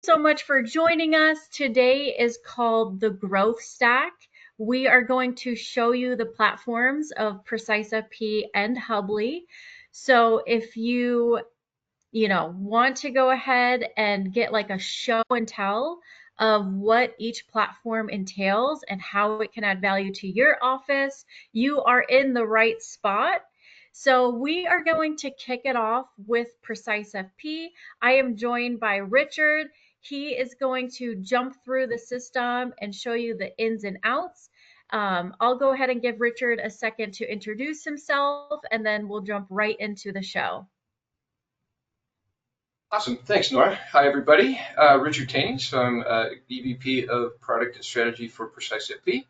So much for joining us. Today is called the Growth Stack. We are going to show you the platforms of PreciseFP and Hubly. So if you want to go ahead and get like a show and tell of what each platform entails and how it can add value to your office, you are in the right spot. So we are going to kick it off with PreciseFP. I am joined by Richard. He is going to jump through the system and show you the ins and outs. I'll go ahead and give Richard a second to introduce himself, and then we'll jump right into the show. Awesome. Thanks, Nora. Hi, everybody. Richard Taney. So I'm EVP of Product and Strategy for PreciseFP.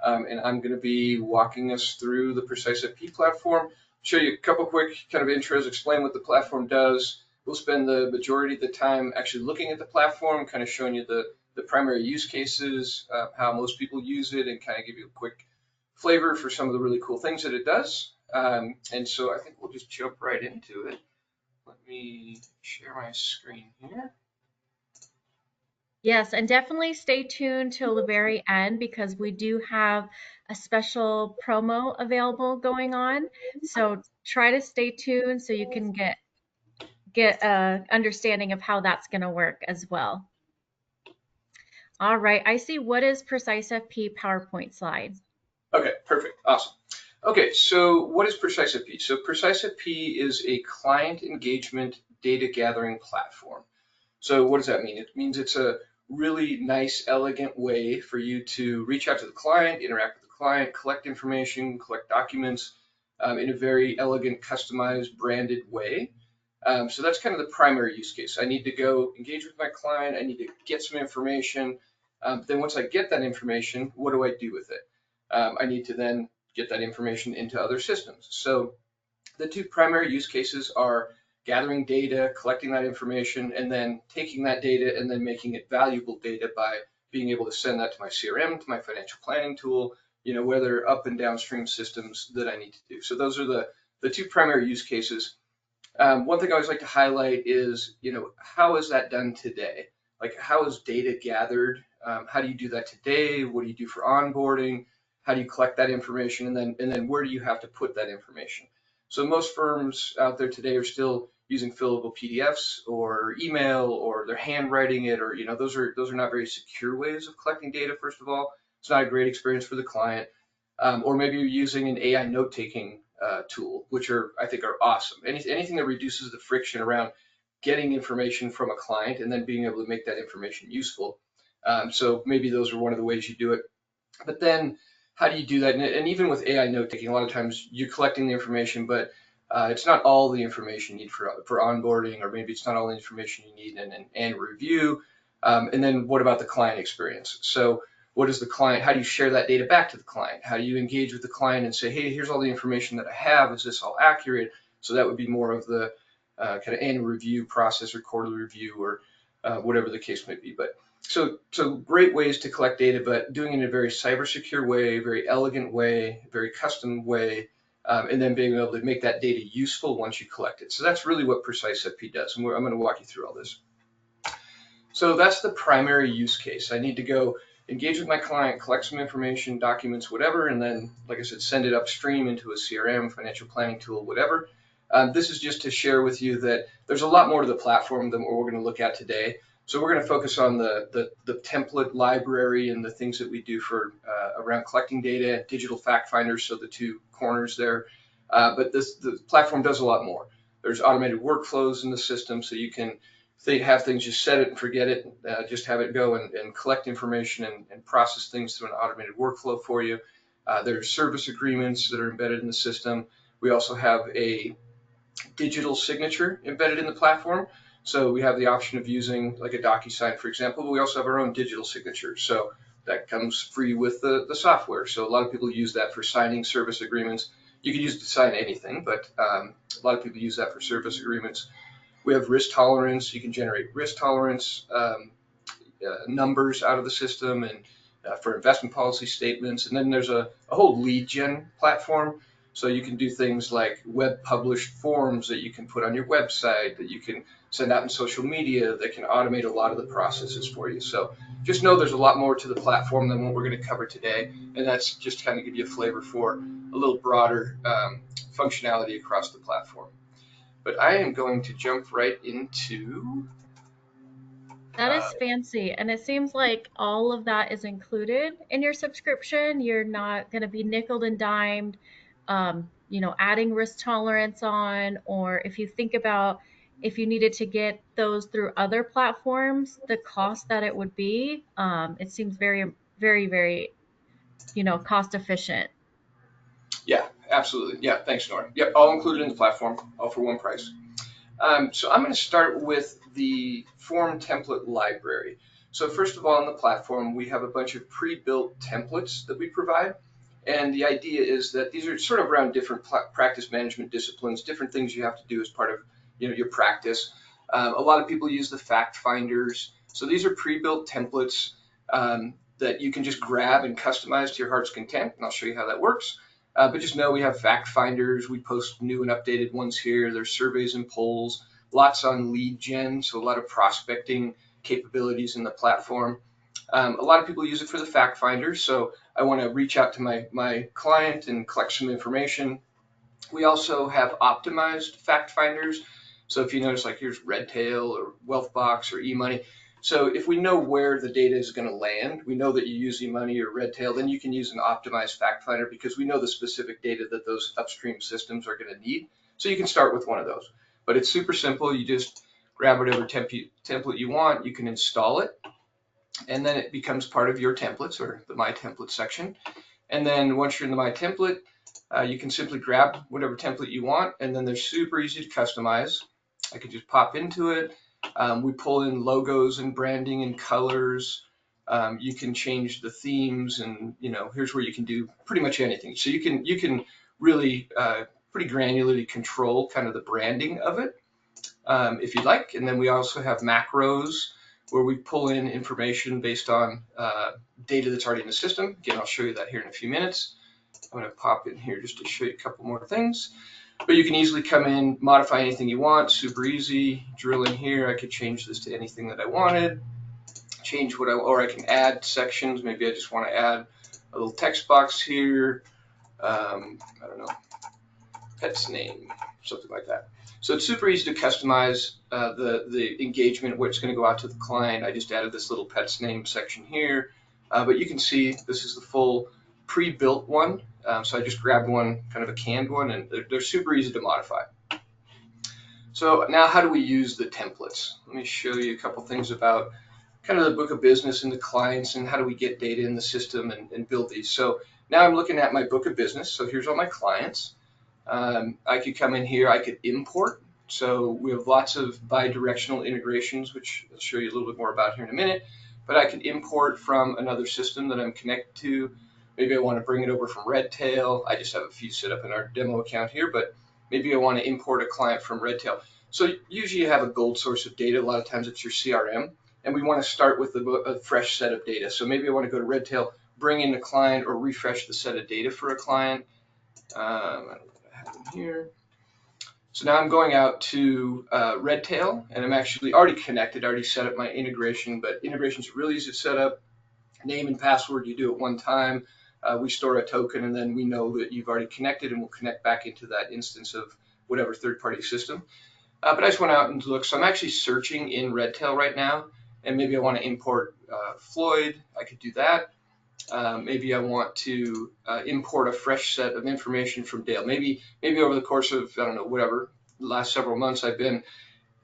And I'm going to be walking us through the PreciseFP platform, show you a couple quick kind of intros, explain what the platform does. We'll spend the majority of the time actually looking at the platform, kind of showing you the primary use cases, how most people use it, and kind of give you a quick flavor for some of the really cool things that it does. And so I think we'll just jump right into it. Let me share my screen here. Yes, and definitely stay tuned till the very end because we do have a special promo available going on. So try to stay tuned so you can get a understanding of how that's going to work as well. All right, I see. What is PreciseFP PowerPoint slide? Okay, perfect. Awesome. Okay, so what is PreciseFP? So PreciseFP is a client engagement data gathering platform. So what does that mean? It means it's a really nice, elegant way for you to reach out to the client, interact with the client, collect information, collect documents in a very elegant, customized, branded way. So that's kind of the primary use case. I need to go engage with my client. I need to get some information. Then once I get that information, what do I do with it? I need to then get that information into other systems. So the two primary use cases are gathering data, collecting that information, and then taking that data and then making it valuable data by being able to send that to my CRM, to my financial planning tool, whether up and downstream systems that I need to do. So those are the two primary use cases. One thing I always like to highlight is, how is that done today? Like, how is data gathered? How do you do that today? What do you do for onboarding? How do you collect that information? And then where do you have to put that information? So most firms out there today are still using fillable PDFs or email, or they're handwriting it, or those are not very secure ways of collecting data. First of all, it's not a great experience for the client. Or maybe you're using an AI note-taking tool, which I think are awesome. Anything that reduces the friction around getting information from a client and then being able to make that information useful. So maybe those are one of the ways you do it. But then how do you do that? And even with AI note taking, a lot of times you're collecting the information, but it's not all the information you need for onboarding, or maybe it's not all the information you need in an annual review. And then what about the client experience? So what is the client, how do you share that data back to the client? How do you engage with the client and say, hey, here's all the information that I have. Is this all accurate? So that would be more of the kind of annual review process or quarterly review, or whatever the case may be. But so great ways to collect data, but doing it in a very cyber secure way, very elegant way, very custom way, and then being able to make that data useful once you collect it. So that's really what PreciseFP does, and I'm going to walk you through all this. So that's the primary use case. I need to go engage with my client, collect some information, documents, whatever, and then, like I said, send it upstream into a CRM, financial planning tool, whatever. This is just to share with you that there's a lot more to the platform than what we're going to look at today. So we're going to focus on the template library and the things that we do for around collecting data, digital fact finders, so the two corners there. But the platform does a lot more. There's automated workflows in the system, so you can have things, just set it and forget it, just have it go and collect information and process things through an automated workflow for you. There's service agreements that are embedded in the system. We also have a digital signature embedded in the platform. So we have the option of using like a DocuSign, for example, but we also have our own digital signature. So that comes free with the software. So a lot of people use that for signing service agreements. You can use it to sign anything, but a lot of people use that for service agreements. We have risk tolerance. You can generate risk tolerance numbers out of the system, and for investment policy statements. And then there's a whole lead gen platform. So you can do things like web published forms that you can put on your website, that you can send out in social media, that can automate a lot of the processes for you. So just know there's a lot more to the platform than what we're going to cover today, and that's just kind of give you a flavor for a little broader functionality across the platform. But I am going to jump right into That is fancy. And it seems like all of that is included in your subscription. You're not going to be nickel and dimed, adding risk tolerance on, or if you think about if you needed to get those through other platforms, the cost that it would be, it seems very, very, very, cost efficient. yeah, absolutely. Yeah, thanks, Nora. Yep, all included in the platform, all for one price. So I'm going to start with the form template library. So first of all, on the platform, we have a bunch of pre-built templates that we provide. And the idea is that these are sort of around different practice management disciplines, different things you have to do as part of your practice. A lot of people use the fact finders. So these are pre-built templates that you can just grab and customize to your heart's content. And I'll show you how that works. But just know we have fact finders. We post new and updated ones here. There's surveys and polls, lots on lead gen, so a lot of prospecting capabilities in the platform. A lot of people use it for the fact finders, so I want to reach out to my client and collect some information. We also have optimized fact finders. So if you notice, like here's Redtail or Wealthbox or eMoney. So if we know where the data is going to land, we know that you use eMoney or Redtail, then you can use an optimized fact finder because we know the specific data that those upstream systems are going to need. So you can start with one of those. But it's super simple. You just grab whatever template you want, you can install it, and then it becomes part of your templates or the My Template section. And then once you're in the My Template, you can simply grab whatever template you want, and then they're super easy to customize. I can just pop into it. We pull in logos and branding and colors. You can change the themes, and here's where you can do pretty much anything. So you can really pretty granularly control kind of the branding of it if you'd like. And then we also have macros where we pull in information based on data that's already in the system. Again, I'll show you that here in a few minutes. I'm going to pop in here just to show you a couple more things. But you can easily come in, modify anything you want, super easy. Drill in here, I could change this to anything that I wanted. Change or I can add sections. Maybe I just want to add a little text box here. I don't know, pet's name, something like that. So it's super easy to customize the engagement, what's going to go out to the client. I just added this little pet's name section here. But you can see this is the full pre-built one. So I just grabbed one, kind of a canned one, and they're super easy to modify. So now how do we use the templates? Let me show you a couple things about kind of the book of business and the clients and how do we get data in the system and build these. So now I'm looking at my book of business. So here's all my clients. I could come in here, I could import. So we have lots of bi-directional integrations, which I'll show you a little bit more about here in a minute. But I could import from another system that I'm connected to. Maybe I want to bring it over from Redtail. I just have a few set up in our demo account here, but maybe I want to import a client from Redtail. So usually you have a gold source of data. A lot of times it's your CRM, and we want to start with a fresh set of data. So maybe I want to go to Redtail, bring in the client, or refresh the set of data for a client. I don't know what happened here. So now I'm going out to Redtail, and I'm actually already connected. I already set up my integration, but integrations are really easy to set up. Name and password, you do it one time. We store a token, and then we know that you've already connected, and we'll connect back into that instance of whatever third-party system. But I just went out and looked. So I'm actually searching in Redtail right now, and maybe I want to import Floyd. I could do that. Maybe I want to import a fresh set of information from Dale. Maybe over the course of, I don't know, whatever, the last several months I've been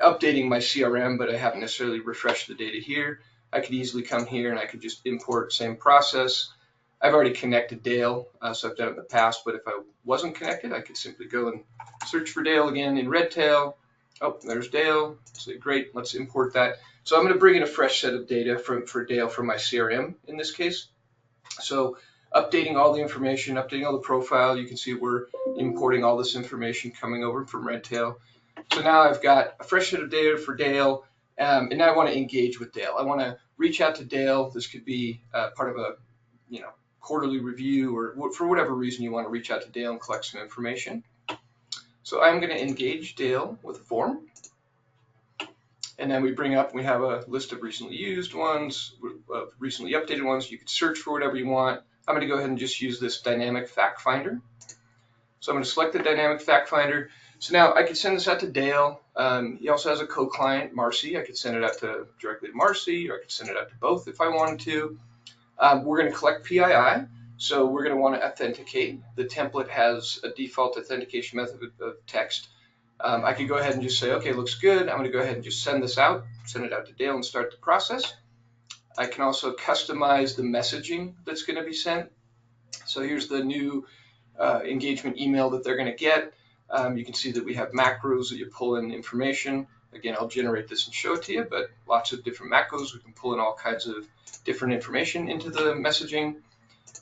updating my CRM, but I haven't necessarily refreshed the data here. I could easily come here and I could just import same process. I've already connected Dale, so I've done it in the past, but if I wasn't connected, I could simply go and search for Dale again in Redtail. Oh, there's Dale. So great, let's import that. So I'm going to bring in a fresh set of data for Dale from my CRM in this case. So updating all the information, updating all the profile, you can see we're importing all this information coming over from Redtail. So now I've got a fresh set of data for Dale, and now I want to engage with Dale. I want to reach out to Dale. This could be part of a quarterly review, or for whatever reason you want to reach out to Dale and collect some information. So I'm going to engage Dale with a form. And then we bring up, we have a list of recently used ones, recently updated ones. You could search for whatever you want. I'm going to go ahead and just use this dynamic fact finder. So I'm going to select the dynamic fact finder. So now I could send this out to Dale. He also has a co-client, Marcy. I could send it out directly to Marcy, or I could send it out to both if I wanted to. We're going to collect PII. So we're going to want to authenticate. The template has a default authentication method of text. I could go ahead and just say, okay, looks good. I'm going to go ahead and just send this out, send it out to Dale and start the process. I can also customize the messaging that's going to be sent. So here's the new engagement email that they're going to get. You can see that we have macros that you pull in information. Again, I'll generate this and show it to you, but lots of different macros. We can pull in all kinds of different information into the messaging.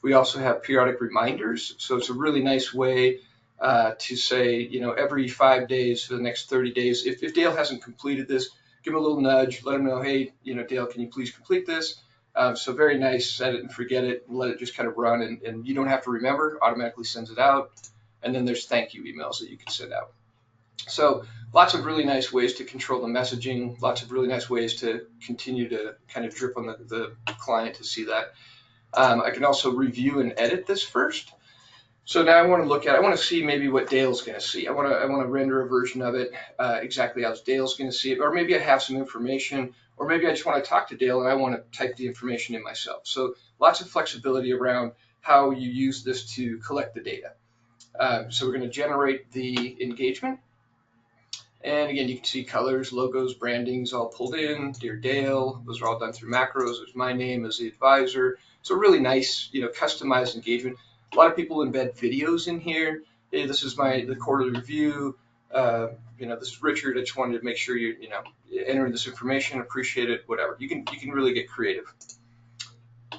We also have periodic reminders. So it's a really nice way to say, every 5 days for the next 30 days, if Dale hasn't completed this, give him a little nudge, let him know, hey, Dale, can you please complete this? So very nice, set it and forget it, and let it just kind of run, and you don't have to remember, automatically sends it out. And then there's thank you emails that you can send out. So lots of really nice ways to control the messaging, lots of really nice ways to continue to kind of drip on the client to see that. I can also review and edit this first. So now I want to see maybe what Dale's going to see. I want to render a version of it exactly as Dale's going to see it, or maybe I have some information, or maybe I just want to talk to Dale and I want to type the information in myself. So lots of flexibility around how you use this to collect the data. So we're going to generate the engagement. And again, you can see colors, logos, brandings all pulled in. Dear Dale, those are all done through macros. There's my name as the advisor. So really nice, customized engagement. A lot of people embed videos in here. Hey, this is the quarterly review. This is Richard. I just wanted to make sure you're entering this information. Appreciate it. Whatever. You can really get creative.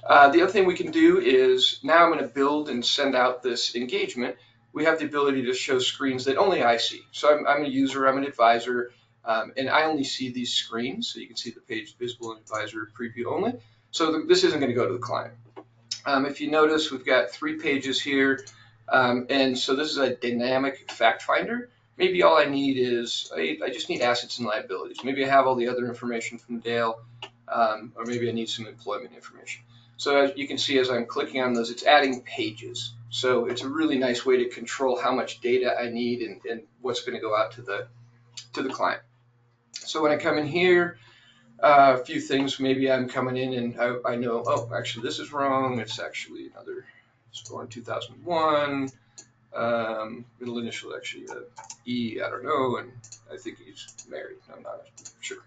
The other thing we can do is now I'm going to build and send out this engagement. We have the ability to show screens that only I see. So I'm a user, I'm an advisor, and I only see these screens. So you can see the page visible in advisor preview only. So this isn't going to go to the client. If you notice, we've got 3 pages here. And so this is a dynamic fact finder. Maybe all I need is, I just need assets and liabilities. Maybe I have all the other information from Dale, or maybe I need some employment information. So as you can see, as I'm clicking on those, it's adding pages. So it's a really nice way to control how much data I need and what's going to go out to the client. So when I come in here, a few things, maybe I'm coming in and I know, oh, actually this is wrong. It's actually it's born 2001. Middle initial actually E, I don't know, and I think he's married. I'm not sure.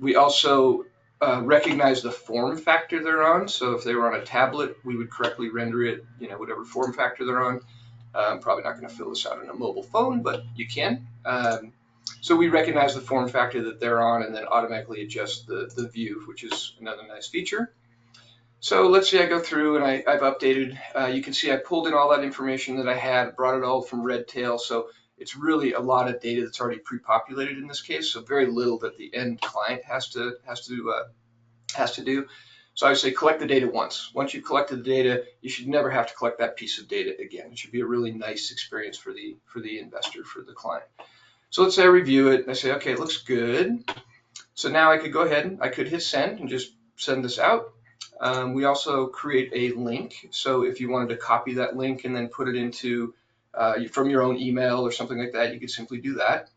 We also recognize the form factor they're on. So if they were on a tablet, we would correctly render it, whatever form factor they're on. Probably not going to fill this out on a mobile phone, but you can. So we recognize the form factor that they're on and then automatically adjust the view, which is another nice feature. So let's say I go through and I've updated. You can see I pulled in all that information that I had, brought it all from Redtail. So it's really a lot of data that's already pre-populated in this case. So very little that the end client has to do. So I would say collect the data once. Once you've collected the data, you should never have to collect that piece of data again. It should be a really nice experience for the investor, for the client. So let's say I review it and I say, okay, it looks good. So now I could go ahead and I could hit send and just send this out. We also create a link. So if you wanted to copy that link and then put it into from your own email or something like that, you could simply do that.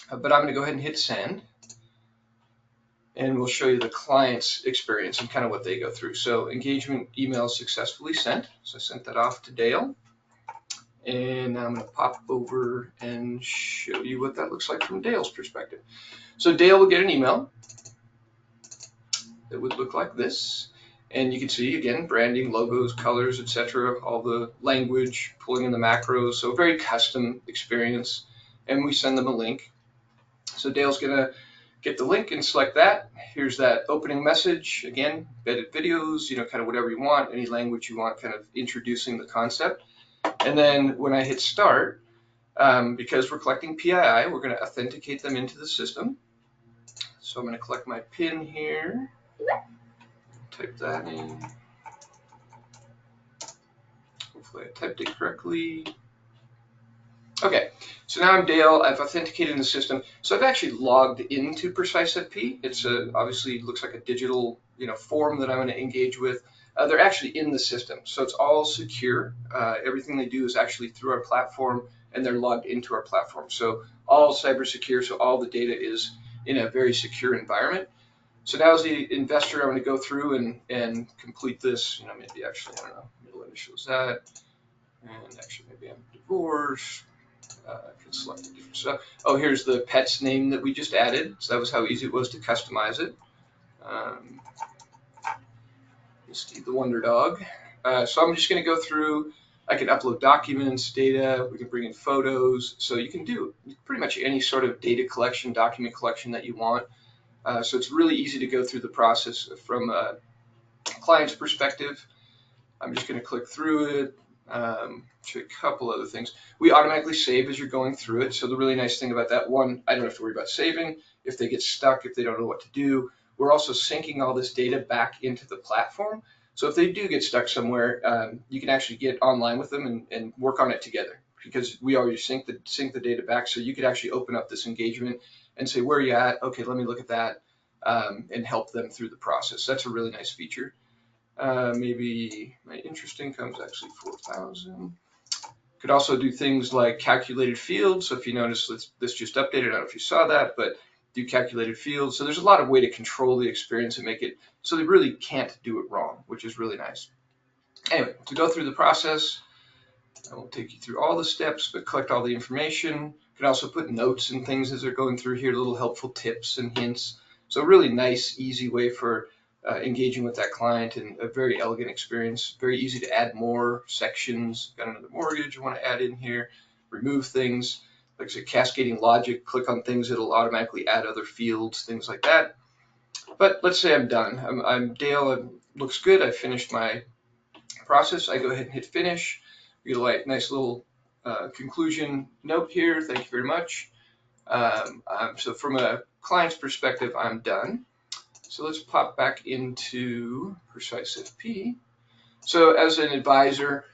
But I'm going to go ahead and hit send. And we'll show you the client's experience and kind of what they go through. So engagement email successfully sent. So I sent that off to Dale. And I'm going to pop over and show you what that looks like from Dale's perspective. So Dale will get an email that would look like this. And you can see, again, branding, logos, colors, etc., all the language, pulling in the macros. So a very custom experience. And we send them a link. So Dale's going to get the link and select that. Here's that opening message. Again, embedded videos, kind of whatever you want, any language you want, kind of introducing the concept. And then when I hit start, because we're collecting PII, we're going to authenticate them into the system. So I'm going to collect my PIN here. Type that in. Hopefully I typed it correctly. Okay, so now I'm Dale. I've authenticated in the system. So I've actually logged into PreciseFP. It's obviously looks like a digital, form that I'm going to engage with. They're actually in the system, so it's all secure. Everything they do is actually through our platform, and they're logged into our platform. So all cyber secure. So all the data is in a very secure environment. So now as the investor, I'm going to go through and complete this. Maybe actually I don't know, middle initials that, and actually maybe I'm divorced. I can select a different stuff. Oh, here's the pet's name that we just added. So that was how easy it was to customize it. Um, Misty the Wonder Dog. So I'm just going to go through. I can upload documents, data. We can bring in photos. So you can do pretty much any sort of data collection, document collection that you want. So it's really easy to go through the process from a client's perspective. I'm just going to click through it. Show a couple other things. We automatically save as you're going through it. So the really nice thing about that, one, I don't have to worry about saving. If they get stuck, if they don't know what to do, we're also syncing all this data back into the platform. So if they do get stuck somewhere, you can actually get online with them and work on it together, because we already sync the data back. So you could actually open up this engagement and say, where are you at? Okay, let me look at that, and help them through the process. That's a really nice feature. Maybe my interest income is actually 4,000. Could also do things like calculated fields. So if you notice this just updated, I don't know if you saw that, but do calculated fields. So there's a lot of way to control the experience and make it so they really can't do it wrong, which is really nice. Anyway, to go through the process, I won't take you through all the steps, but collect all the information. You can also put notes and things as they're going through here, little helpful tips and hints. So a really nice, easy way for engaging with that client, and a very elegant experience. Very easy to add more sections. Got another mortgage you want to add in here. Remove things. Like I said, cascading logic. Click on things, it'll automatically add other fields, things like that. But let's say I'm done. I'm Dale. It looks good. I finished my process. I go ahead and hit finish. We get a nice little conclusion note here. Thank you very much. So from a client's perspective, I'm done. So let's pop back into PreciseFP. So as an advisor,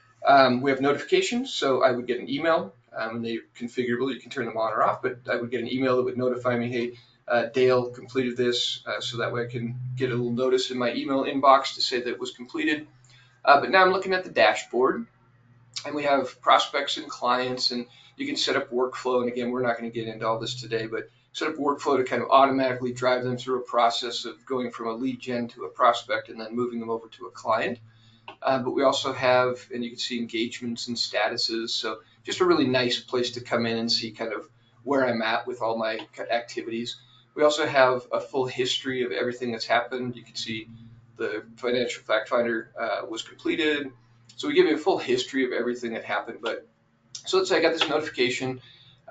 we have notifications. So I would get an email, and they're configurable. You can turn them on or off, but I would get an email that would notify me, hey, Dale completed this, so that way I can get a little notice in my email inbox to say that it was completed. But now I'm looking at the dashboard, and we have prospects and clients, and you can set up workflow. And again, we're not going to get into all this today, but set up workflow to kind of automatically drive them through a process of going from a lead gen to a prospect and then moving them over to a client. But we also have, and you can see engagements and statuses. So just a really nice place to come in and see kind of where I'm at with all my activities. We also have a full history of everything that's happened. You can see the financial fact finder was completed. So we give you a full history of everything that happened. But so let's say I got this notification,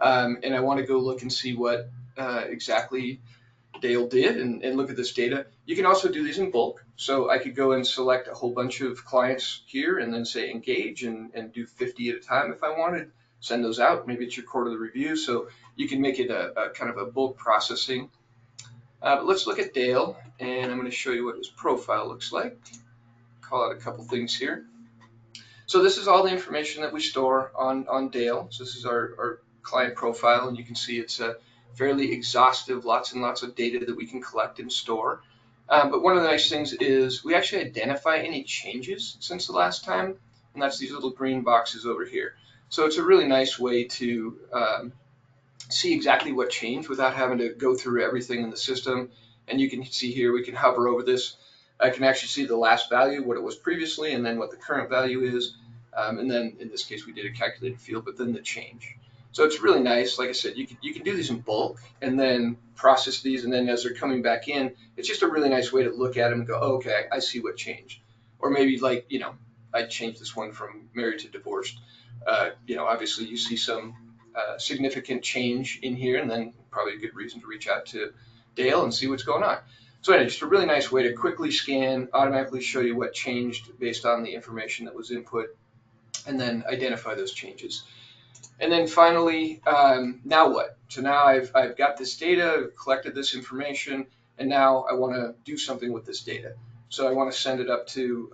and I want to go look and see what exactly Dale did, and look at this data. You can also do these in bulk. So I could go and select a whole bunch of clients here and then say engage and do 50 at a time if I wanted. Send those out. Maybe it's your quarterly review. So you can make it a kind of a bulk processing. But let's look at Dale, and I'm going to show you what his profile looks like. Call out a couple things here. So this is all the information that we store on Dale. So this is our client profile, and you can see it's a fairly exhaustive, lots and lots of data that we can collect and store. But one of the nice things is we actually identify any changes since the last time, and that's these little green boxes over here. So it's a really nice way to see exactly what changed without having to go through everything in the system. And you can see here, we can hover over this. I can actually see the last value, what it was previously, and then what the current value is. And then in this case, we did a calculated field, but then the change. So it's really nice. Like I said, you can do these in bulk and then process these. And then as they're coming back in, it's just a really nice way to look at them and go, oh, okay, I see what changed. Or maybe I changed this one from married to divorced. Obviously you see some significant change in here, and then probably a good reason to reach out to Dale and see what's going on. So anyway, just a really nice way to quickly scan, automatically show you what changed based on the information that was input, and then identify those changes. And then finally, now what? So now I've got this data, I've collected this information, and now I want to do something with this data. So I want to send it up to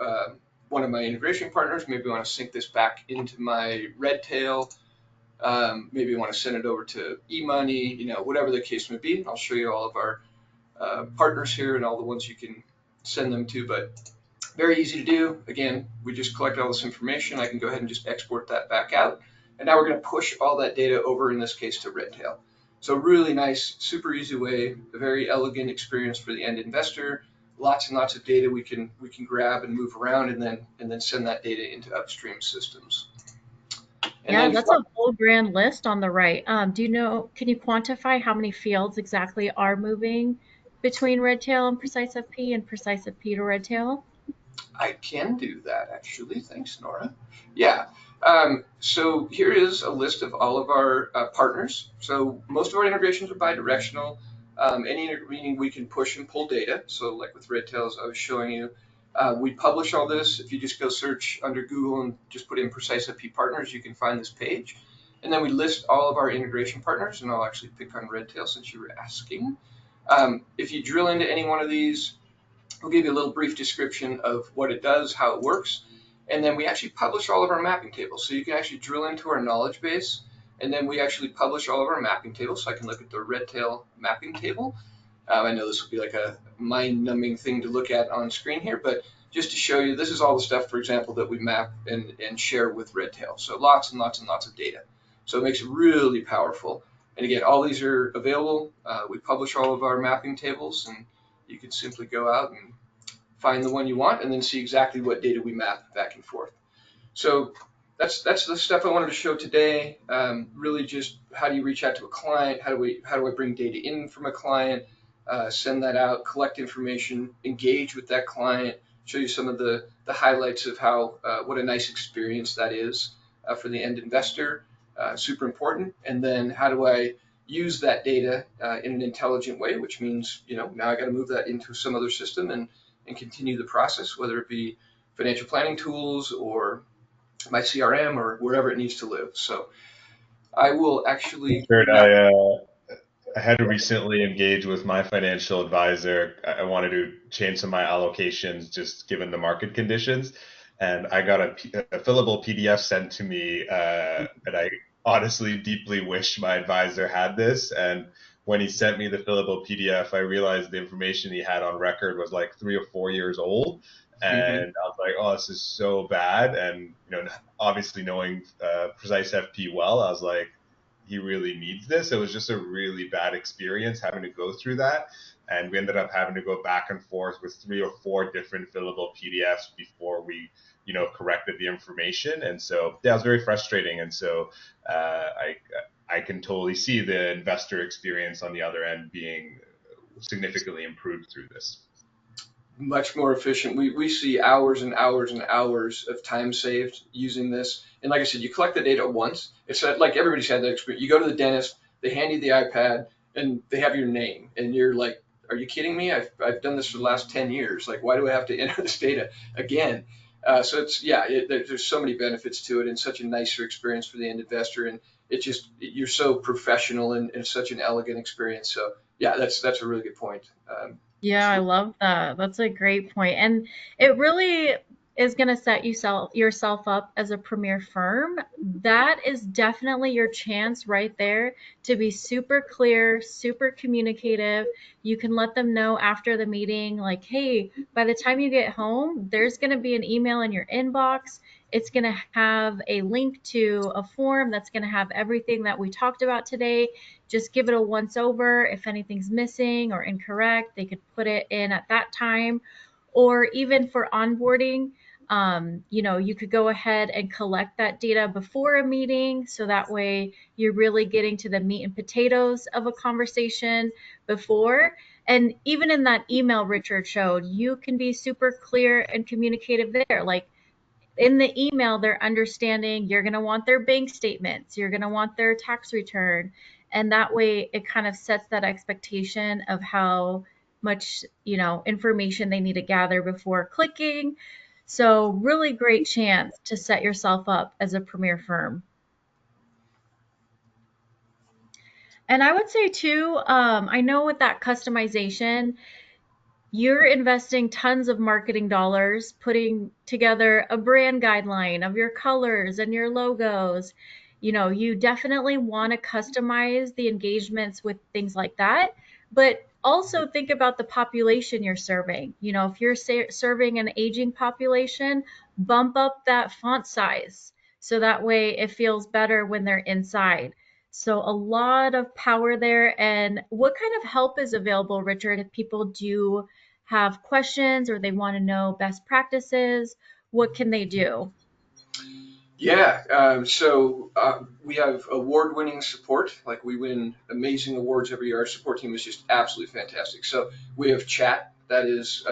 one of my integration partners. Maybe I want to sync this back into my Redtail Maybe you want to send it over to eMoney, whatever the case may be. I'll show you all of our partners here and all the ones you can send them to, but very easy to do. Again, we just collect all this information. I can go ahead and just export that back out. And now we're going to push all that data over, in this case, to Redtail. So really nice, super easy way, a very elegant experience for the end investor. Lots and lots of data we can grab and move around, and then send that data into upstream systems. And Yeah, then that's a whole grand list on the right. Do you know, can you quantify how many fields exactly are moving between Redtail and PreciseFP and PreciseFP to Redtail? I can do that actually. Thanks, Nora. Yeah. So here is a list of all of our partners. So most of our integrations are bidirectional. Meaning we can push and pull data. So like with Redtail, as I was showing you, we publish all this. If you just go search under Google and just put in PreciseFP partners, you can find this page. And then we list all of our integration partners, and I'll actually pick on Redtail since you were asking. If you drill into any one of these, we'll give you a little brief description of what it does, how it works, and then we actually publish all of our mapping tables. So you can actually drill into our knowledge base, and then we actually publish all of our mapping tables. So I can look at the Redtail mapping table. I know this will be like a mind-numbing thing to look at on screen here, but just to show you, this is all the stuff, for example, that we map and share with Redtail. So lots and lots and lots of data. So it makes it really powerful. And again, all these are available. We publish all of our mapping tables, and you can simply go out and find the one you want, and then see exactly what data we map back and forth. So that's the stuff I wanted to show today. Really, just how do you reach out to a client? How do I bring data in from a client? Send that out, collect information, engage with that client, show you some of the highlights of how what a nice experience that is for the end investor. Super important. And then how do I use that data in an intelligent way, which means now I got to move that into some other system and continue the process, whether it be financial planning tools or my CRM or wherever it needs to live. So I will actually Kurt, now. I had to recently engage with my financial advisor. I wanted to change some of my allocations just given the market conditions. And I got a fillable PDF sent to me, and I honestly deeply wish my advisor had this. And when he sent me the fillable PDF, I realized the information he had on record was like 3 or 4 years old. Mhm. And I was like, oh, this is so bad. And, obviously knowing Precise FP well, I was like, he really needs this. It was just a really bad experience having to go through that. And we ended up having to go back and forth with 3 or 4 different fillable PDFs before we, corrected the information. And so, yeah, it was very frustrating. And so I can totally see the investor experience on the other end being significantly improved through this. Much more efficient. We see hours and hours and hours of time saved using this. And like I said, you collect the data once. It's like everybody's had that experience. You go to the dentist, they hand you the iPad, and they have your name, and you're like, "Are you kidding me? I've done this for the last 10 years. Like, why do I have to enter this data again?" So it's there's so many benefits to it, and such a nicer experience for the end investor, and you're so professional and such an elegant experience. So yeah, that's a really good point. Yeah, I love that. That's a great point. And it really is going to set yourself up as a premier firm. That is definitely your chance right there to be super clear, super communicative. You can let them know after the meeting, like, hey, by the time you get home, there's going to be an email in your inbox. It's going to have a link to a form that's going to have everything that we talked about today. Just give it a once over. If anything's missing or incorrect, they could put it in at that time. Or even for onboarding, you could go ahead and collect that data before a meeting. So that way you're really getting to the meat and potatoes of a conversation before. And even in that email Richard showed, you can be super clear and communicative there. Like, in the email, they're understanding you're going to want their bank statements, you're going to want their tax return. And that way it kind of sets that expectation of how much, information they need to gather before clicking. So, really great chance to set yourself up as a premier firm. And I would say too, I know with that customization, you're investing tons of marketing dollars putting together a brand guideline of your colors and your logos. You definitely want to customize the engagements with things like that, but also think about the population you're serving. If you're serving an aging population, bump up that font size so that way it feels better when they're inside. So a lot of power there. And what kind of help is available, Richard, if people do have questions or they want to know best practices? What can they do? Yeah, we have award-winning support. Like we win amazing awards every year. Our support team is just absolutely fantastic. So we have chat that is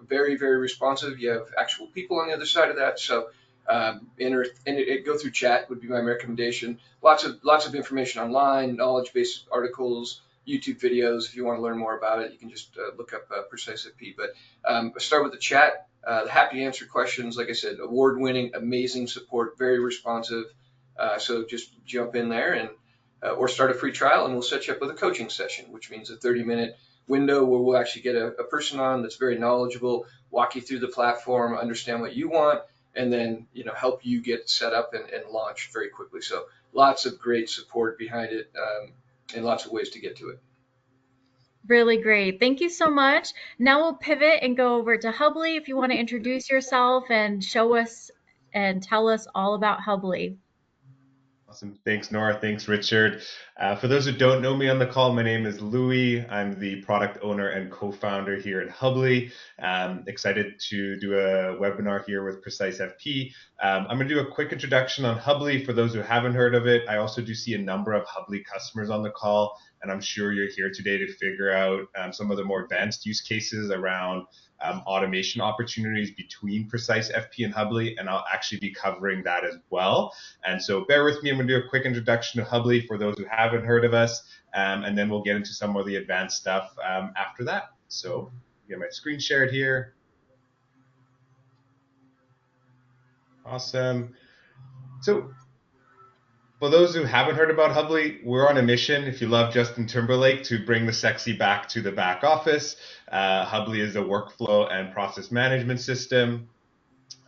very, very responsive. You have actual people on the other side of that. So go through chat would be my recommendation. Lots of information online, knowledge-based articles, YouTube videos. If you want to learn more about it, you can just look up PreciseFP. But start with the chat. Happy to answer questions. Like I said, award-winning, amazing support, very responsive. So just jump in there or start a free trial, and we'll set you up with a coaching session, which means a 30-minute window where we'll actually get a person on that's very knowledgeable, walk you through the platform, understand what you want, and then help you get set up and launched very quickly. So lots of great support behind it, and lots of ways to get to it. Really great. Thank you so much. Now we'll pivot and go over to Hubly if you want to introduce yourself and show us and tell us all about Hubly. Awesome. Thanks, Nora. Thanks, Richard. For those who don't know me on the call, my name is Louis. I'm the product owner and co-founder here at Hubly. Excited to do a webinar here with PreciseFP. I'm going to do a quick introduction on Hubly for those who haven't heard of it. I also do see a number of Hubly customers on the call, and I'm sure you're here today to figure out some of the more advanced use cases around automation opportunities between PreciseFP and Hubly, and I'll actually be covering that as well. And so bear with me, I'm going to do a quick introduction to Hubly for those who haven't heard of us, and then we'll get into some of the advanced stuff after that. So get my screen shared here. Awesome. So for those who haven't heard about Hubly, we're on a mission, if you love Justin Timberlake, to bring the sexy back to the back office. Hubly is a workflow and process management system.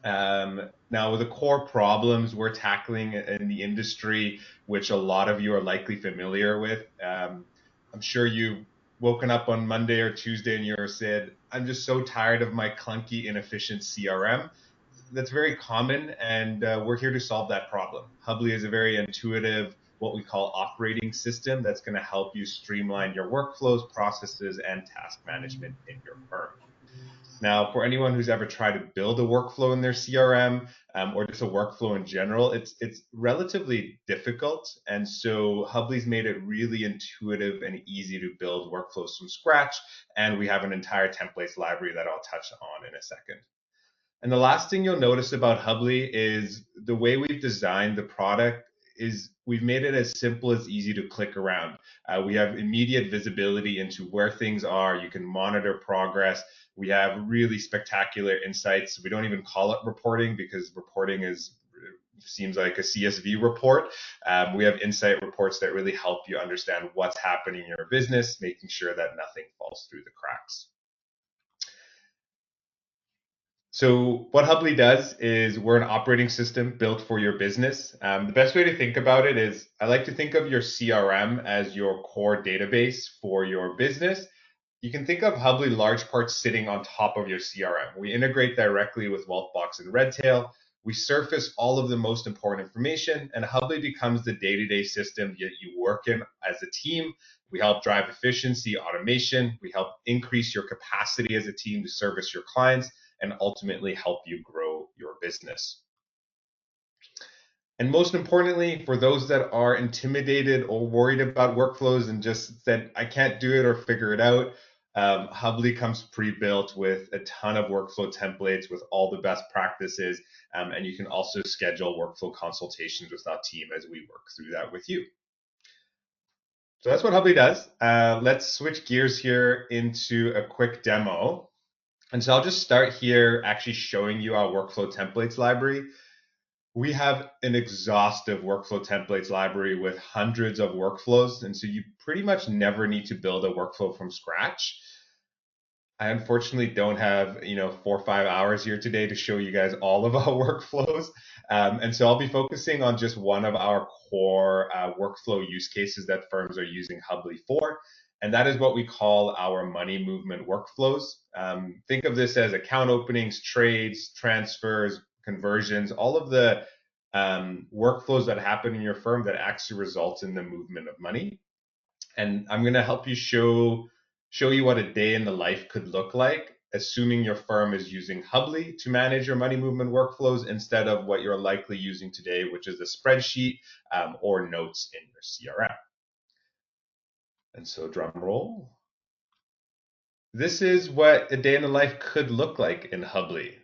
Now, the core problems we're tackling in the industry, which a lot of you are likely familiar with, I'm sure you've woken up on Monday or Tuesday and you're said, I'm just so tired of my clunky, inefficient CRM. That's very common, and we're here to solve that problem. Hubly is a very intuitive, what we call operating system that's going to help you streamline your workflows, processes, and task management in your firm. Now, for anyone who's ever tried to build a workflow in their CRM or just a workflow in general, it's relatively difficult. And so Hubly's made it really intuitive and easy to build workflows from scratch. And we have an entire templates library that I'll touch on in a second. And the last thing you'll notice about Hubly is the way we've designed the product is we've made it as simple as easy to click around. We have immediate visibility into where things are. You can monitor progress. We have really spectacular insights. We don't even call it reporting because reporting seems like a CSV report. We have insight reports that really help you understand what's happening in your business, making sure that nothing falls through the cracks. So what Hubly does is we're an operating system built for your business. The best way to think about it is I like to think of your CRM as your core database for your business. You can think of Hubly large parts sitting on top of your CRM. We integrate directly with Wealthbox and Redtail. We surface all of the most important information, and Hubly becomes the day-to-day system that you work in as a team. We help drive efficiency, automation. We help increase your capacity as a team to service your clients and ultimately help you grow your business. And most importantly, for those that are intimidated or worried about workflows and just said, I can't do it or figure it out, Hubly comes pre-built with a ton of workflow templates with all the best practices. And you can also schedule workflow consultations with our team as we work through that with you. So that's what Hubly does. Let's switch gears here into a quick demo. And so I'll just start here actually showing you our workflow templates library. We have an exhaustive workflow templates library with hundreds of workflows. And so you pretty much never need to build a workflow from scratch. I unfortunately don't have, 4 or 5 hours here today to show you guys all of our workflows. And so I'll be focusing on just one of our core workflow use cases that firms are using Hubly for. And that is what we call our money movement workflows. Think of this as account openings, trades, transfers, conversions, all of the workflows that happen in your firm that actually result in the movement of money. And I'm going to help you show you what a day in the life could look like, assuming your firm is using Hubly to manage your money movement workflows instead of what you're likely using today, which is a spreadsheet or notes in your CRM. And so drum roll. This is what a day in the life could look like in Hubly.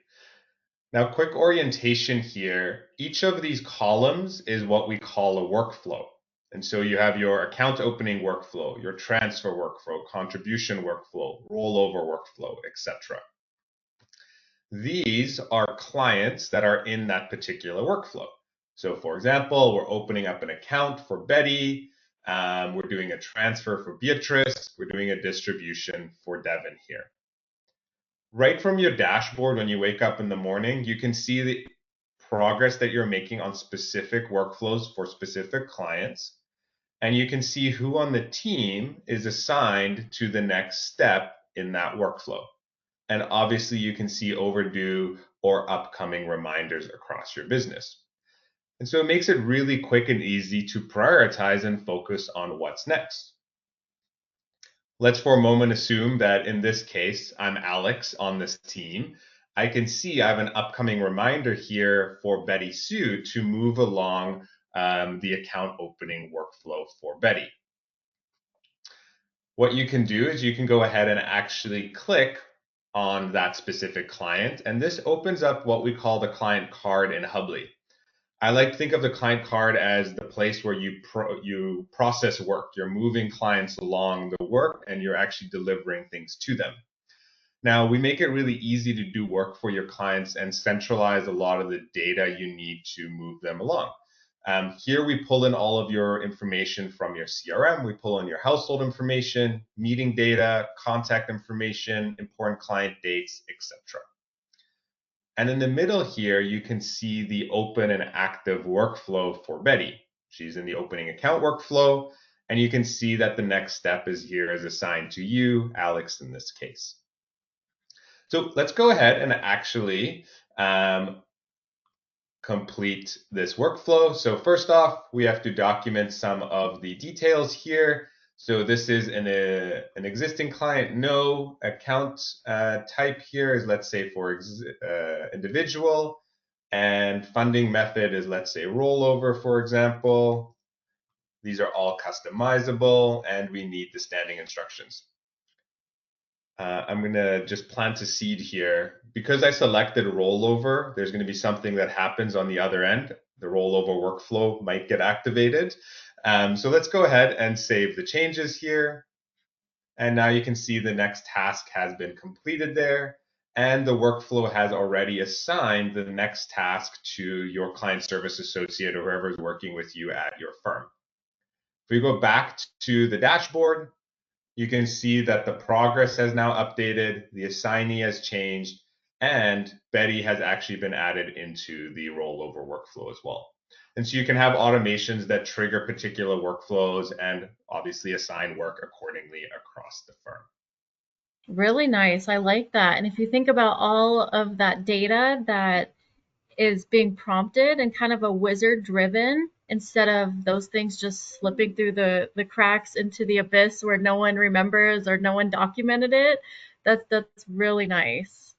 Now, quick orientation here. Each of these columns is what we call a workflow. And so you have your account opening workflow, your transfer workflow, contribution workflow, rollover workflow, etc. These are clients that are in that particular workflow. So for example, we're opening up an account for Betty. We're doing a transfer for Beatrice. We're doing a distribution for Devin here. Right from your dashboard, when you wake up in the morning, you can see the progress that you're making on specific workflows for specific clients. And you can see who on the team is assigned to the next step in that workflow. And obviously you can see overdue or upcoming reminders across your business. And so it makes it really quick and easy to prioritize and focus on what's next. Let's for a moment assume that in this case, I'm Alex on this team. I can see I have an upcoming reminder here for Betty Sue to move along the account opening workflow for Betty. What you can do is you can go ahead and actually click on that specific client, and this opens up what we call the client card in Hubly. I like to think of the client card as the place where you process work. You're moving clients along the work and you're actually delivering things to them. Now, we make it really easy to do work for your clients and centralize a lot of the data you need to move them along. Here we pull in all of your information from your CRM. We pull in your household information, meeting data, contact information, important client dates, etc. And in the middle here, you can see the open and active workflow for Betty. She's in the opening account workflow, and you can see that the next step is here is assigned to you, Alex, in this case. So let's go ahead and actually complete this workflow. So first off, we have to document some of the details here. So this is an existing client. No account type here is, let's say, for individual, and funding method is, let's say, rollover, for example. These are all customizable, and we need the standing instructions. I'm going to just plant a seed here. Because I selected rollover, there's going to be something that happens on the other end. The rollover workflow might get activated. So let's go ahead and save the changes here. And now you can see the next task has been completed there. And the workflow has already assigned the next task to your client service associate or whoever is working with you at your firm. If we go back to the dashboard, you can see that the progress has now updated, the assignee has changed, and Betty has actually been added into the rollover workflow as well. And so you can have automations that trigger particular workflows and obviously assign work accordingly across the firm. Really nice. I like that. And if you think about all of that data that is being prompted and kind of a wizard driven instead of those things just slipping through the cracks into the abyss where no one remembers or no one documented it, that's really nice.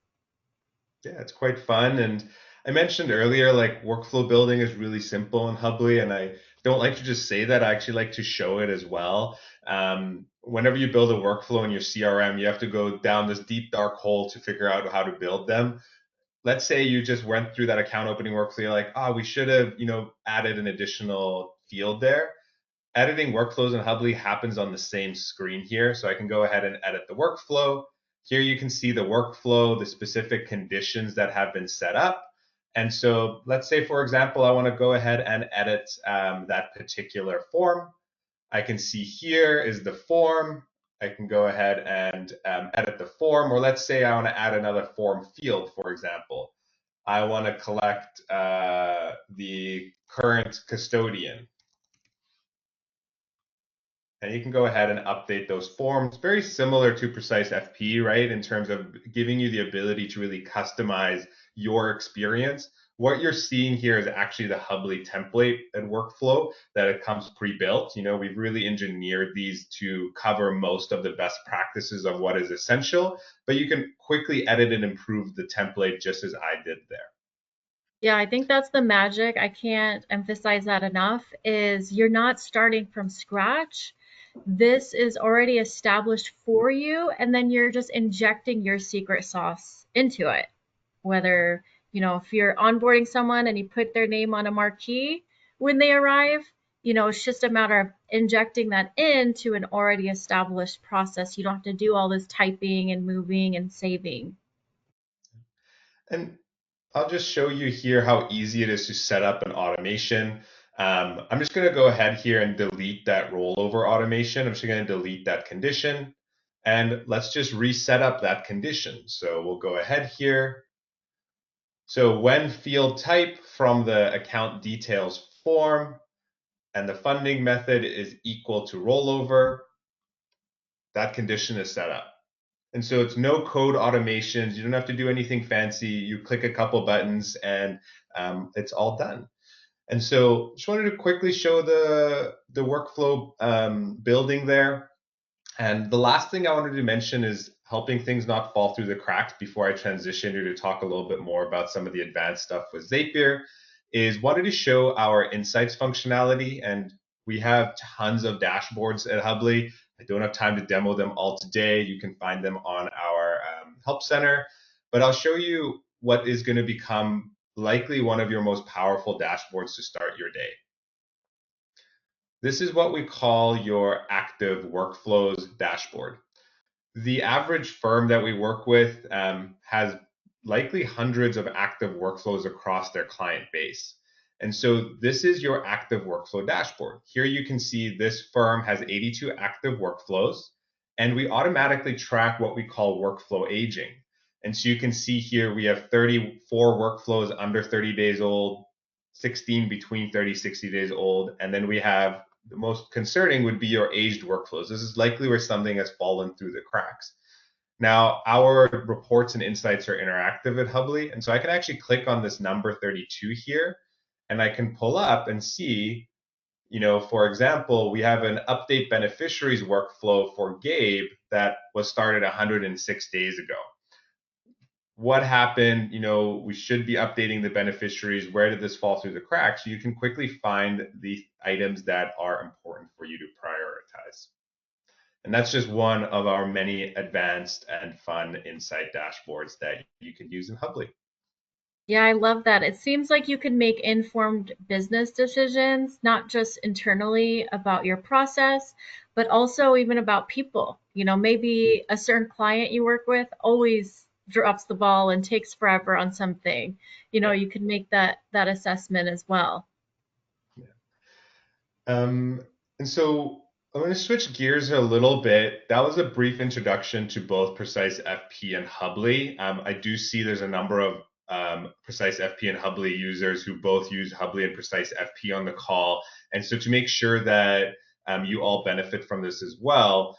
Yeah, it's quite fun. And I mentioned earlier, like workflow building is really simple in Hubly, and I don't like to just say that. I actually like to show it as well. Whenever you build a workflow in your CRM, you have to go down this deep dark hole to figure out how to build them. Let's say you just went through that account opening workflow, you're like, we should have, added an additional field there. Editing workflows in Hubly happens on the same screen here. So I can go ahead and edit the workflow. Here you can see the workflow, the specific conditions that have been set up. And so let's say, for example, I want to go ahead and edit that particular form. I can see here is the form. I can go ahead and edit the form, or let's say I want to add another form field, for example. I want to collect the current custodian. And you can go ahead and update those forms, very similar to PreciseFP, right? In terms of giving you the ability to really customize your experience. What you're seeing here is actually the Hubly template and workflow that it comes pre-built. You know, we've really engineered these to cover most of the best practices of what is essential, but you can quickly edit and improve the template just as I did there. Yeah, I think that's the magic. I can't emphasize that enough, is you're not starting from scratch. This is already established for you, and then you're just injecting your secret sauce into it. Whether, if you're onboarding someone and you put their name on a marquee when they arrive, it's just a matter of injecting that into an already established process. You don't have to do all this typing and moving and saving. And I'll just show you here how easy it is to set up an automation. I'm just going to go ahead here and delete that rollover automation. I'm just going to delete that condition. And let's just reset up that condition. So we'll go ahead here. So when field type from the account details form and the funding method is equal to rollover, that condition is set up. And so it's no code automations. You don't have to do anything fancy. You click a couple buttons and it's all done. And so just wanted to quickly show the workflow building there. And the last thing I wanted to mention is helping things not fall through the cracks before I transition here to talk a little bit more about some of the advanced stuff with Zapier, is wanted to show our insights functionality. And we have tons of dashboards at Hubly. I don't have time to demo them all today. You can find them on our help center, but I'll show you what is going to become likely one of your most powerful dashboards to start your day. This is what we call your active workflows dashboard. The average firm that we work with has likely hundreds of active workflows across their client base. And so this is your active workflow dashboard. Here you can see this firm has 82 active workflows, and we automatically track what we call workflow aging. And so you can see here we have 34 workflows under 30 days old, 16 between 30, 60 days old, and then we have the most concerning would be your aged workflows. This is likely where something has fallen through the cracks. Now, our reports and insights are interactive at Hubly, and so I can actually click on this number 32 here, and I can pull up and see, for example, we have an update beneficiaries workflow for Gabe that was started 106 days ago. What happened? We should be updating the beneficiaries. Where did this fall through the cracks? So you can quickly find the items that are important for you to prioritize. And that's just one of our many advanced and fun insight dashboards that you can use in Hubly. Yeah, I love that. It seems like you can make informed business decisions, not just internally about your process, but also even about people. Maybe a certain client you work with always drops the ball and takes forever on something. Yeah. You can make that assessment as well. Yeah. And so I'm going to switch gears a little bit. That was a brief introduction to both PreciseFP and Hubly. I do see there's a number of PreciseFP and Hubly users who both use Hubly and PreciseFP on the call. And so to make sure that you all benefit from this as well,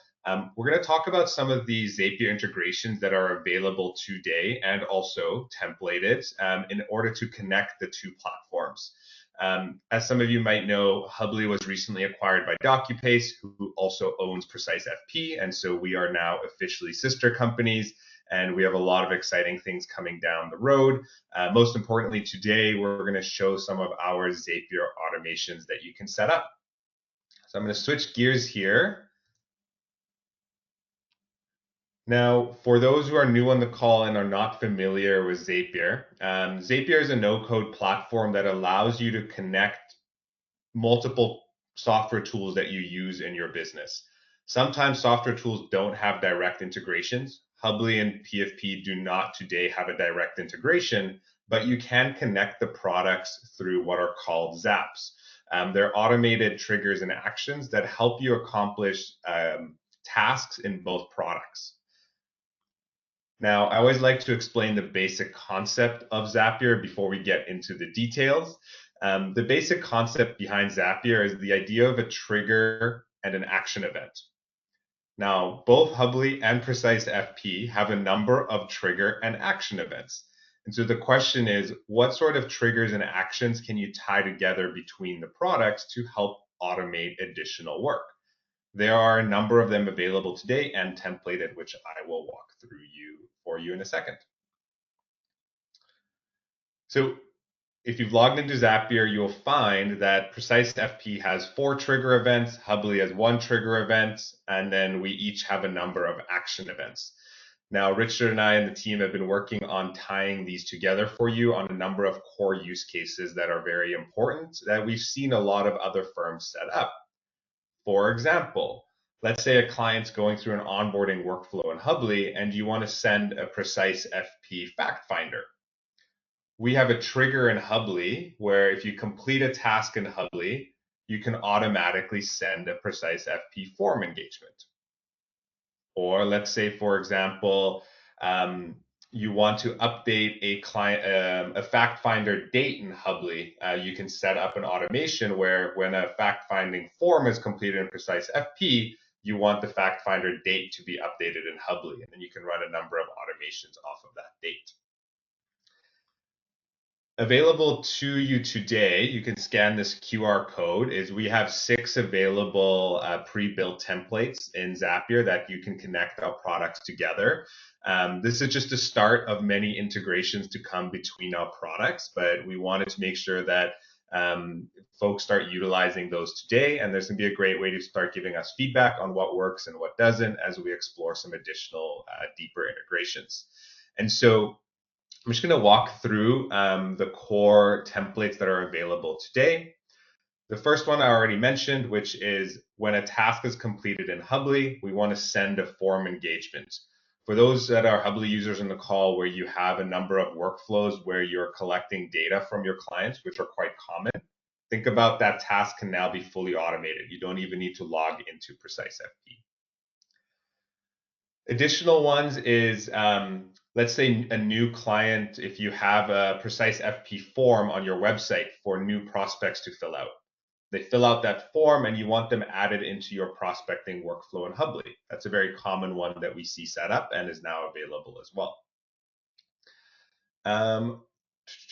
we're going to talk about some of the Zapier integrations that are available today and also templated in order to connect the two platforms. As some of you might know, Hubly was recently acquired by DocuPace, who also owns PreciseFP, and so we are now officially sister companies, and we have a lot of exciting things coming down the road. Most importantly, today we're going to show some of our Zapier automations that you can set up. So I'm going to switch gears here. Now, for those who are new on the call and are not familiar with Zapier, Zapier is a no-code platform that allows you to connect multiple software tools that you use in your business. Sometimes software tools don't have direct integrations. Hubly and PFP do not today have a direct integration, but you can connect the products through what are called zaps. They're automated triggers and actions that help you accomplish tasks in both products. Now, I always like to explain the basic concept of Zapier before we get into the details. The basic concept behind Zapier is the idea of a trigger and an action event. Now, both Hubly and PreciseFP have a number of trigger and action events. And so the question is, what sort of triggers and actions can you tie together between the products to help automate additional work? There are a number of them available today and templated, which I will walk through for you in a second. So if you've logged into Zapier, you'll find that PreciseFP has 4 trigger events, Hubly has 1 trigger event, and then we each have a number of action events. Now, Richard and I and the team have been working on tying these together for you on a number of core use cases that are very important that we've seen a lot of other firms set up. For example, let's say a client's going through an onboarding workflow in Hubly and you want to send a PreciseFP fact finder. We have a trigger in Hubly where if you complete a task in Hubly, you can automatically send a PreciseFP form engagement. Or let's say, for example, you want to update a fact finder date in Hubly. You can set up an automation where when a fact finding form is completed in PreciseFP, you want the fact finder date to be updated in Hubly, and then you can run a number of automations off of that date. Available to you today, you can scan this QR code, is we have 6 available pre-built templates in Zapier that you can connect our products together. This is just a start of many integrations to come between our products, but we wanted to make sure that folks start utilizing those today, and there's going to be a great way to start giving us feedback on what works and what doesn't as we explore some additional deeper integrations. And so I'm just going to walk through the core templates that are available today. The first one I already mentioned, which is when a task is completed in Hubly, we want to send a form engagement. For those that are Hubly users in the call where you have a number of workflows where you're collecting data from your clients, which are quite common, think about that task can now be fully automated. You don't even need to log into PreciseFP. Additional ones is, let's say a new client, if you have a PreciseFP form on your website for new prospects to fill out. They fill out that form and you want them added into your prospecting workflow in Hubly. That's a very common one that we see set up and is now available as well.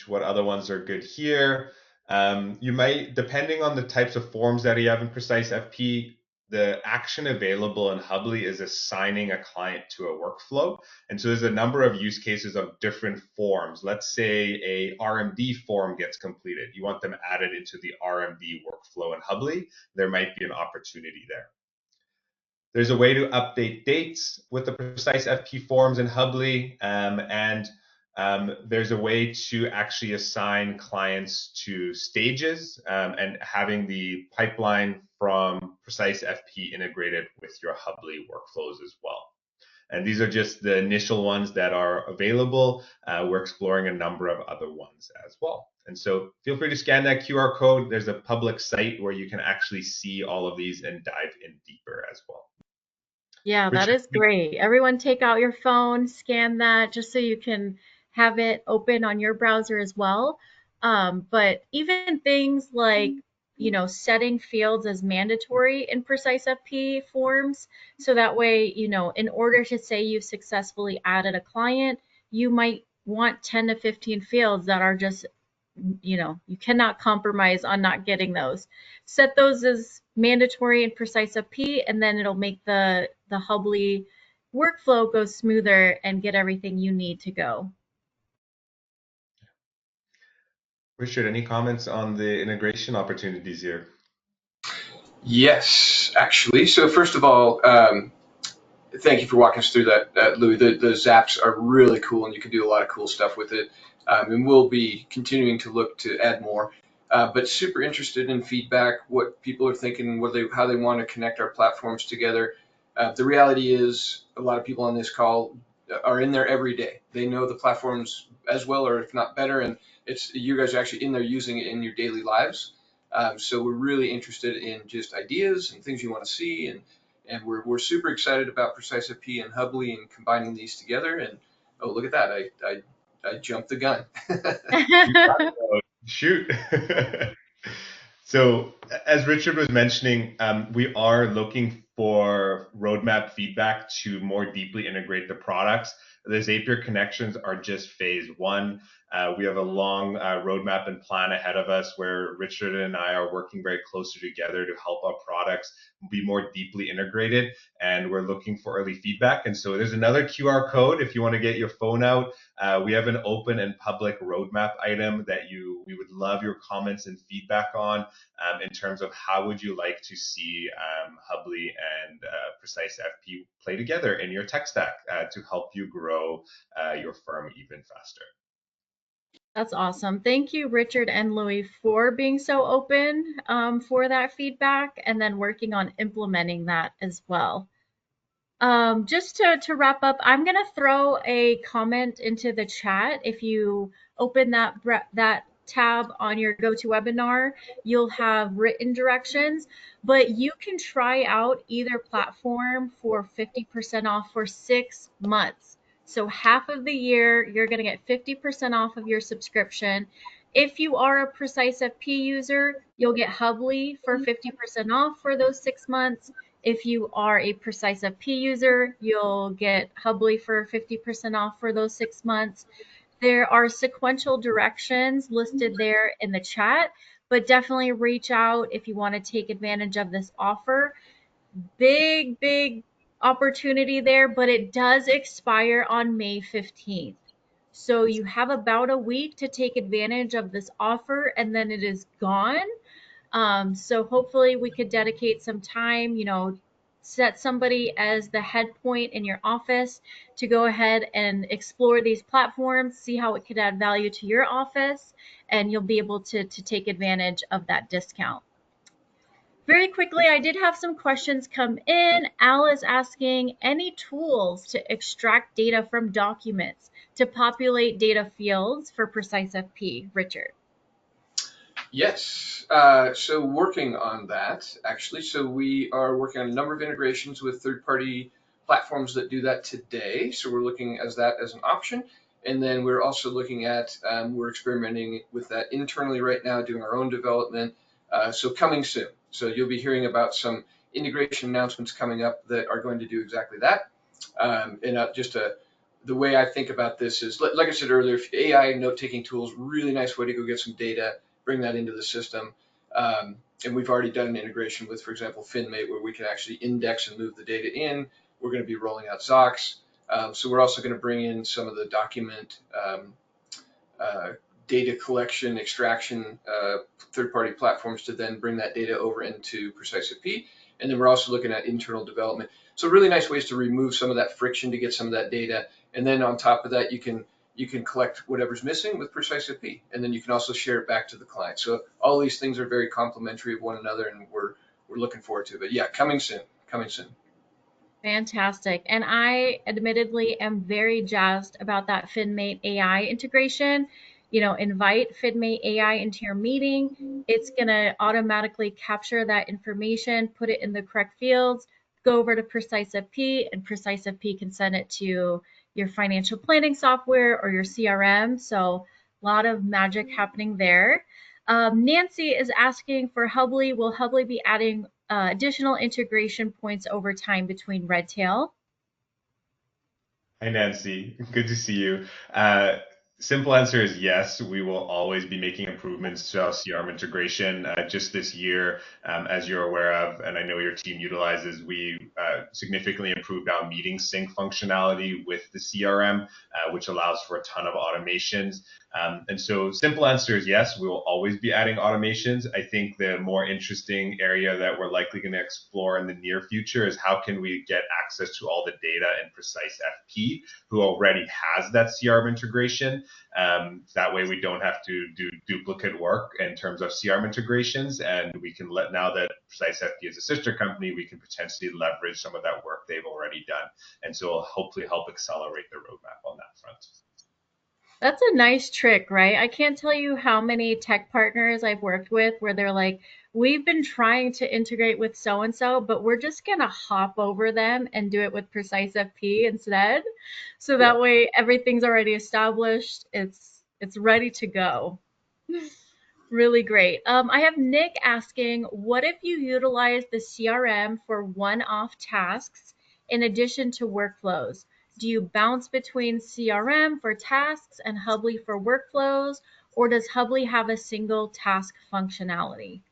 What other ones are good here? You might, depending on the types of forms that you have in PreciseFP, the action available in Hubly is assigning a client to a workflow. And so there's a number of use cases of different forms. Let's say a RMD form gets completed. You want them added into the RMD workflow in Hubly. There might be an opportunity there. There's a way to update dates with the PreciseFP forms in Hubly, and there's a way to actually assign clients to stages and having the pipeline from PreciseFP integrated with your Hubly workflows as well. And these are just the initial ones that are available. We're exploring a number of other ones as well. And so feel free to scan that QR code. There's a public site where you can actually see all of these and dive in deeper as well. Yeah, that is great. Everyone take out your phone, scan that just so you can have it open on your browser as well. But even things like, setting fields as mandatory in PreciseFP forms. So that way, in order to say you've successfully added a client, you might want 10 to 15 fields that are just, you cannot compromise on not getting those. Set those as mandatory in PreciseFP, and then it'll make the Hubly workflow go smoother and get everything you need to go. Richard, any comments on the integration opportunities here? Yes, actually. So first of all, thank you for walking us through that, Louis. The Zaps are really cool, and you can do a lot of cool stuff with it. And we'll be continuing to look to add more. But super interested in feedback, what people are thinking, how they want to connect our platforms together. The reality is, a lot of people on this call are in there every day. They know the platforms as well, or if not better, and you guys are actually in there using it in your daily lives. So we're really interested in just ideas and things you want to see, and And we're super excited about PreciseFP and Hubly and combining these together. And oh, look at that! I jumped the gun. Shoot. So, as Richard was mentioning, we are looking for roadmap feedback to more deeply integrate the products. The Zapier connections are just phase one. We have a long roadmap and plan ahead of us where Richard and I are working very closely together to help our products be more deeply integrated. And we're looking for early feedback. And so there's another QR code if you want to get your phone out. We have an open and public roadmap item that we would love your comments and feedback on in terms of how would you like to see Hubly and PreciseFP play together in your tech stack to help you grow your firm even faster. That's awesome. Thank you, Richard and Louis, for being so open for that feedback and then working on implementing that as well. Just to wrap up, I'm going to throw a comment into the chat. If you open that tab on your GoToWebinar, you'll have written directions, but you can try out either platform for 50% off for 6 months. So half of the year, you're going to get 50% off of your subscription. If you are a PreciseFP user, you'll get Hubly for 50% off for those 6 months. If you are a PreciseFP user, you'll get Hubly for 50% off for those 6 months. There are sequential directions listed there in the chat, but definitely reach out if you want to take advantage of this offer. Big opportunity there, but it does expire on May 15th. So you have about a week to take advantage of this offer and then it is gone. So hopefully we could dedicate some time, set somebody as the head point in your office to go ahead and explore these platforms, see how it could add value to your office, and you'll be able to take advantage of that discount. Very quickly, I did have some questions come in. Al is asking any tools to extract data from documents to populate data fields for PreciseFP, Richard. Yes, so working on that actually. So we are working on a number of integrations with third-party platforms that do that today. So we're looking as that as an option. And then we're also looking at, we're experimenting with that internally right now, doing our own development. So coming soon. So you'll be hearing about some integration announcements coming up that are going to do exactly that. The way I think about this is, like I said earlier, AI note-taking tools, really nice way to go get some data, bring that into the system. And we've already done an integration with, for example, FinMate, where we can actually index and move the data in. We're going to be rolling out Zox. So we're also going to bring in some of the document data collection, extraction, third-party platforms to then bring that data over into PreciseFP. And then we're also looking at internal development. So really nice ways to remove some of that friction to get some of that data. And then on top of that, you can collect whatever's missing with PreciseFP, and then you can also share it back to the client. So all these things are very complementary of one another, and we're looking forward to it. But yeah, coming soon, coming soon. Fantastic. And I admittedly am very jazzed about that FinMate AI integration. Invite FinMate AI into your meeting. It's going to automatically capture that information, put it in the correct fields, go over to PreciseFP, and PreciseFP can send it to your financial planning software or your CRM. So a lot of magic happening there. Nancy is asking for Hubly. Will Hubly be adding additional integration points over time between Redtail? Hi, Nancy. Good to see you. Simple answer is yes. We will always be making improvements to our CRM integration. Just this year, as you're aware of, and I know your team utilizes, we significantly improved our meeting sync functionality with the CRM, which allows for a ton of automations. And so simple answer is yes, we will always be adding automations. I think the more interesting area that we're likely going to explore in the near future is how can we get access to all the data in PreciseFP, who already has that CRM integration. That way we don't have to do duplicate work in terms of CRM integrations, and we can now that PreciseFP is a sister company, we can potentially leverage some of that work they've already done. And so it'll hopefully help accelerate the roadmap on that front. That's a nice trick, right? I can't tell you how many tech partners I've worked with where they're like, we've been trying to integrate with so and so, but we're just gonna hop over them and do it with PreciseFP instead. So Yeah. that way everything's already established. It's ready to go. Really great. I have Nick asking, what if you utilize the CRM for one-off tasks in addition to workflows? Do you bounce between CRM for tasks and Hubly for workflows, or does Hubly have a single task functionality?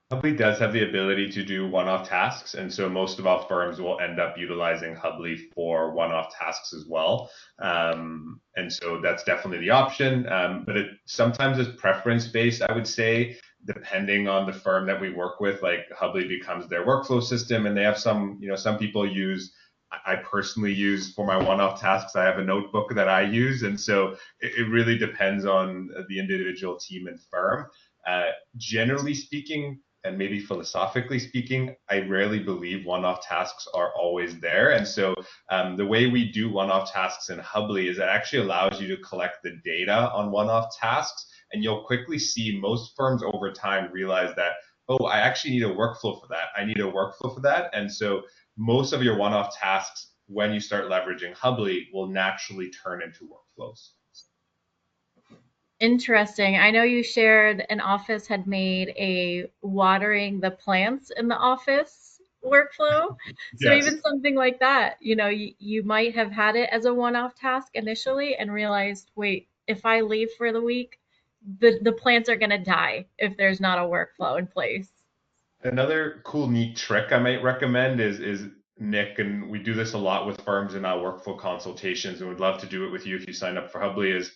Hubly does have the ability to do one-off tasks, and so most of our firms will end up utilizing Hubly for one-off tasks as well. And so that's definitely the option, but it sometimes is preference-based, I would say, depending on the firm that we work with. Like Hubly becomes their workflow system, and they have some, some people use. I personally use for my one-off tasks. I have a notebook that I use, and so it really depends on the individual team and firm. Generally speaking, and maybe philosophically speaking, I rarely believe one-off tasks are always there. And so the way we do one-off tasks in Hubly is it actually allows you to collect the data on one-off tasks. And you'll quickly see most firms over time realize that, oh, I actually need a workflow for that. I need a workflow for that. And so most of your one-off tasks, when you start leveraging Hubly, will naturally turn into workflows. Interesting. I know you shared an office had made a watering the plants in the office workflow. So Yes. even something like that, you might have had it as a one-off task initially and realized, wait, if I leave for the week, the plants are going to die if there's not a workflow in place. Another cool, neat trick I might recommend is Nick, and we do this a lot with firms in our workflow consultations, and would love to do it with you if you sign up for Hubly. Is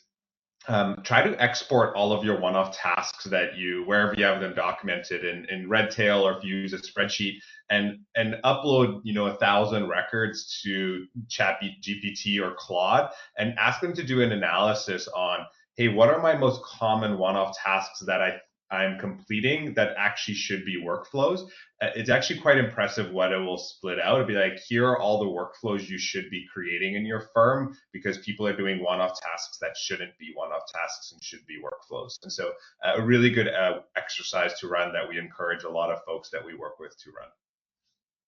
try to export all of your one-off tasks that wherever you have them documented in Redtail, or if you use a spreadsheet, and upload 1,000 records to Chat GPT or Claude, and ask them to do an analysis on, hey, what are my most common one-off tasks that I'm completing that actually should be workflows. It's actually quite impressive what it will split out. It'll be like, here are all the workflows you should be creating in your firm because people are doing one-off tasks that shouldn't be one-off tasks and should be workflows. And so a really good exercise to run that we encourage a lot of folks that we work with to run.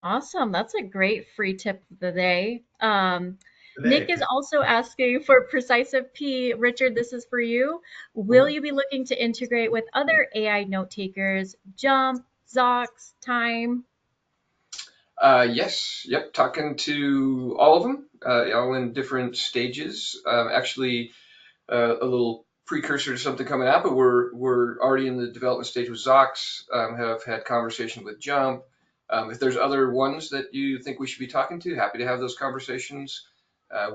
Awesome. That's a great free tip of the day. Nick Today. is also asking for PreciseFP. Richard, this is for you. Will you be looking to integrate with other AI note takers, Jump, Zox, Time? Yes, yep, talking to all of them, all in different stages. Actually, a little precursor to something coming out, but we're already in the development stage with Zox. Have had conversation with Jump. If there's other ones that you think we should be talking to, happy to have those conversations.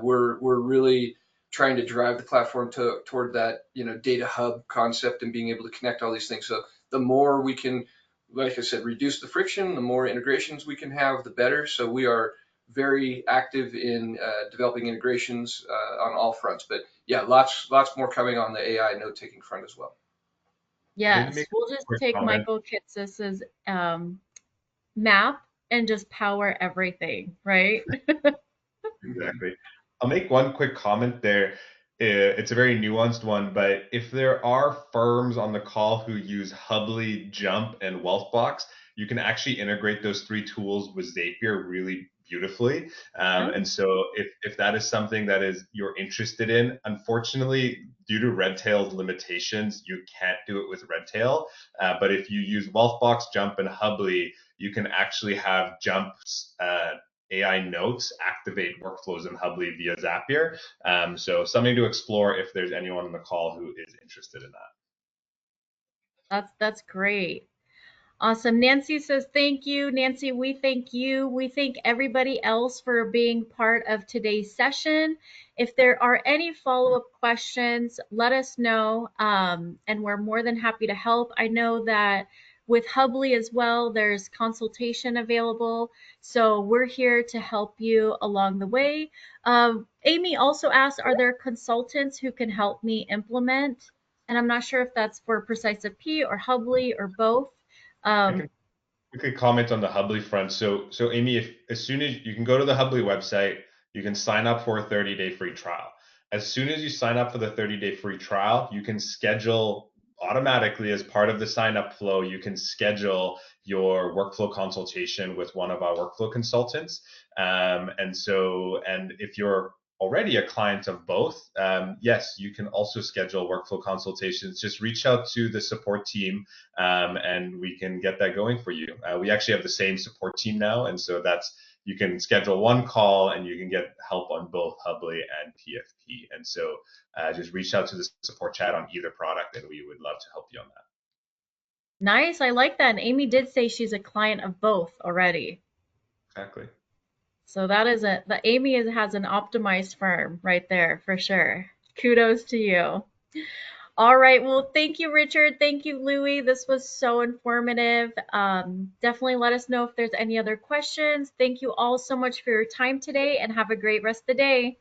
We're really trying to drive the platform toward that data hub concept and being able to connect all these things. So the more we can, like I said, reduce the friction, the more integrations we can have, the better. So we are very active in developing integrations on all fronts. But yeah, lots more coming on the AI note taking front as well. Maybe Yes, make we'll a just quick take comment. Michael Kitsis's map and just power everything, right? Exactly. I'll make one quick comment there. It's a very nuanced one, but if there are firms on the call who use Hubly, Jump, and Wealthbox, you can actually integrate those three tools with Zapier really beautifully. And so if that is something that is you're interested in, unfortunately, due to Redtail's limitations, you can't do it with Redtail. But if you use Wealthbox, Jump, and Hubly, you can actually have Jump's AI notes activate workflows in Hubly via Zapier. So something to explore if there's anyone on the call who is interested in that. That's great. Awesome. Nancy says, thank you. Nancy, we thank you. We thank everybody else for being part of today's session. If there are any follow-up questions, let us know, and we're more than happy to help. I know that with Hubly as well, there's consultation available. So we're here to help you along the way. Amy also asked, are there consultants who can help me implement? And I'm not sure if that's for PreciseFP or Hubly or both. I Um, can quickly comment on the Hubly front. So Amy, if as soon as you can go to the Hubly website, you can sign up for a 30-day free trial. as soon as you sign up for the 30-day free trial, you can schedule automatically as part of the sign up flow, you can schedule your workflow consultation with one of our workflow consultants. And if you're already a client of both, yes, you can also schedule workflow consultations. Just reach out to the support team, and we can get that going for you. We actually have the same support team now, and so you can schedule one call and you can get help on both Hubly and PFP. And so just reach out to the support chat on either product, and we would love to help you on that. Nice. I like that. And Amy did say she's a client of both already. Exactly. So that is the Amy has an optimized firm right there for sure. Kudos to you. All right. Well, thank you, Richard. Thank you, Louie. This was so informative. Definitely let us know if there's any other questions. Thank you all so much for your time today and have a great rest of the day.